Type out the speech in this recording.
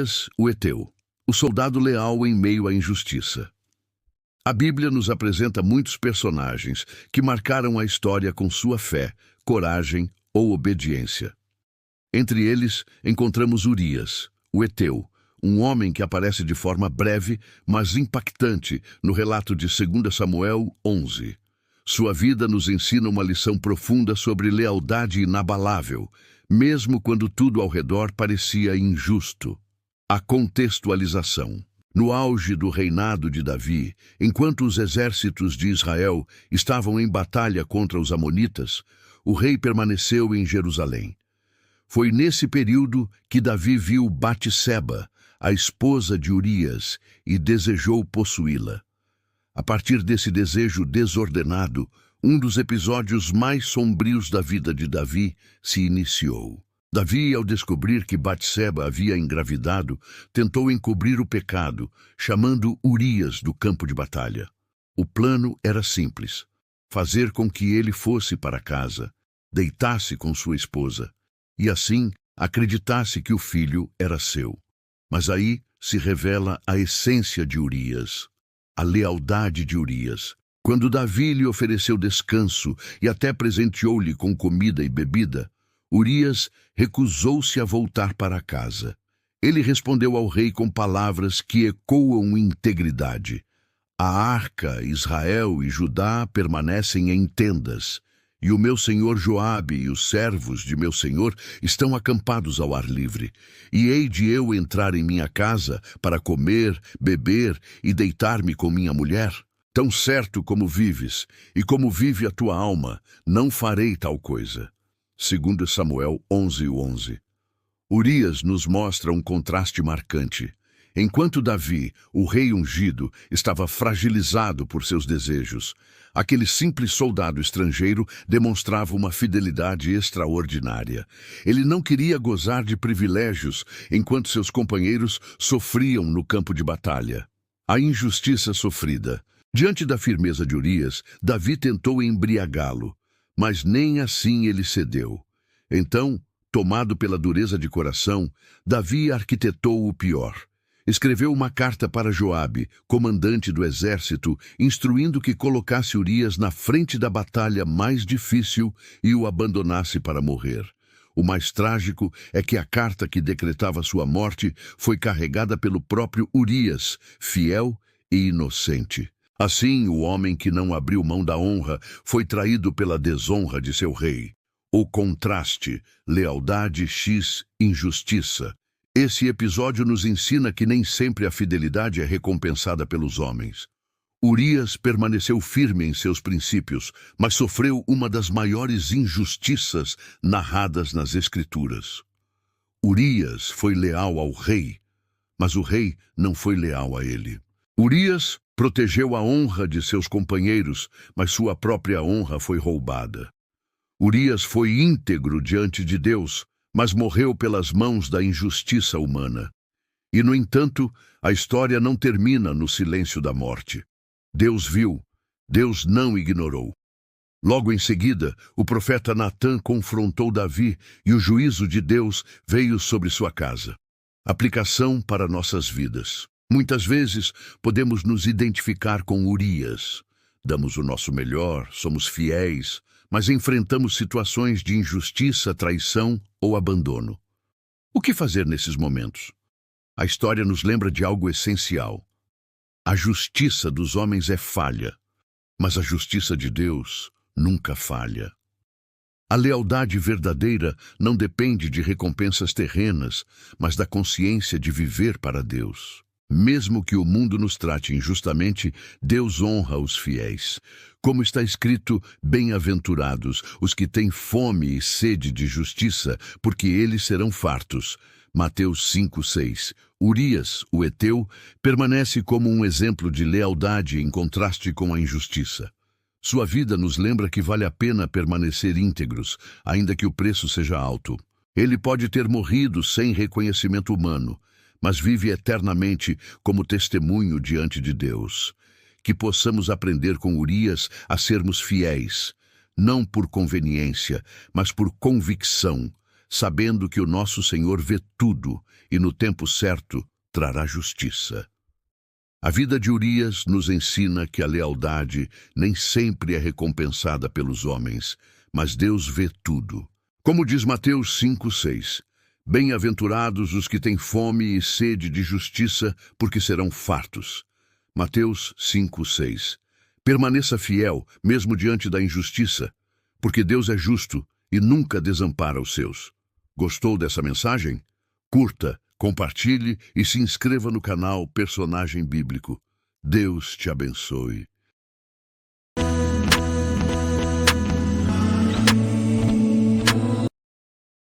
Urias, o heteu, o soldado leal em meio à injustiça. A Bíblia nos apresenta muitos personagens que marcaram a história com sua fé, coragem ou obediência. Entre eles, encontramos Urias, o heteu, um homem que aparece de forma breve, mas impactante no relato de 2 Samuel 11. Sua vida nos ensina uma lição profunda sobre lealdade inabalável, mesmo quando tudo ao redor parecia injusto. A contextualização. No auge do reinado de Davi, enquanto os exércitos de Israel estavam em batalha contra os amonitas, o rei permaneceu em Jerusalém. Foi nesse período que Davi viu Batseba, a esposa de Urias, e desejou possuí-la. A partir desse desejo desordenado, um dos episódios mais sombrios da vida de Davi se iniciou. Davi, ao descobrir que Batseba havia engravidado, tentou encobrir o pecado, chamando Urias do campo de batalha. O plano era simples: fazer com que ele fosse para casa, deitasse com sua esposa, e assim acreditasse que o filho era seu. Mas aí se revela a essência de Urias, a lealdade de Urias. Quando Davi lhe ofereceu descanso e até presenteou-lhe com comida e bebida, Urias recusou-se a voltar para casa. Ele respondeu ao rei com palavras que ecoam integridade. A arca, Israel e Judá permanecem em tendas, e o meu senhor Joabe e os servos de meu senhor estão acampados ao ar livre. E hei de eu entrar em minha casa para comer, beber e deitar-me com minha mulher? Tão certo como vives, e como vive a tua alma, não farei tal coisa. 2 Samuel 11:11. Urias nos mostra um contraste marcante. Enquanto Davi, o rei ungido, estava fragilizado por seus desejos, aquele simples soldado estrangeiro demonstrava uma fidelidade extraordinária. Ele não queria gozar de privilégios enquanto seus companheiros sofriam no campo de batalha. A injustiça sofrida. Diante da firmeza de Urias, Davi tentou embriagá-lo, mas nem assim ele cedeu. Então, tomado pela dureza de coração, Davi arquitetou o pior. Escreveu uma carta para Joabe, comandante do exército, instruindo que colocasse Urias na frente da batalha mais difícil e o abandonasse para morrer. O mais trágico é que a carta que decretava sua morte foi carregada pelo próprio Urias, fiel e inocente. Assim, o homem que não abriu mão da honra foi traído pela desonra de seu rei. O contraste, lealdade x injustiça. Esse episódio nos ensina que nem sempre a fidelidade é recompensada pelos homens. Urias permaneceu firme em seus princípios, mas sofreu uma das maiores injustiças narradas nas Escrituras. Urias foi leal ao rei, mas o rei não foi leal a ele. Urias protegeu a honra de seus companheiros, mas sua própria honra foi roubada. Urias foi íntegro diante de Deus, mas morreu pelas mãos da injustiça humana. E, no entanto, a história não termina no silêncio da morte. Deus viu, Deus não ignorou. Logo em seguida, o profeta Natã confrontou Davi e o juízo de Deus veio sobre sua casa. Aplicação para nossas vidas. Muitas vezes podemos nos identificar com Urias. Damos o nosso melhor, somos fiéis, mas enfrentamos situações de injustiça, traição ou abandono. O que fazer nesses momentos? A história nos lembra de algo essencial. A justiça dos homens é falha, mas a justiça de Deus nunca falha. A lealdade verdadeira não depende de recompensas terrenas, mas da consciência de viver para Deus. Mesmo que o mundo nos trate injustamente, Deus honra os fiéis. Como está escrito, bem-aventurados os que têm fome e sede de justiça, porque eles serão fartos. Mateus 5:6. Urias, o heteu, permanece como um exemplo de lealdade em contraste com a injustiça. Sua vida nos lembra que vale a pena permanecer íntegros, ainda que o preço seja alto. Ele pode ter morrido sem reconhecimento humano, mas vive eternamente como testemunho diante de Deus. Que possamos aprender com Urias a sermos fiéis, não por conveniência, mas por convicção, sabendo que o nosso Senhor vê tudo e no tempo certo trará justiça. A vida de Urias nos ensina que a lealdade nem sempre é recompensada pelos homens, mas Deus vê tudo. Como diz Mateus 5:6, bem-aventurados os que têm fome e sede de justiça, porque serão fartos. Mateus 5:6. Permaneça fiel, mesmo diante da injustiça, porque Deus é justo e nunca desampara os seus. Gostou dessa mensagem? Curta, compartilhe e se inscreva no canal Personagem Bíblico. Deus te abençoe.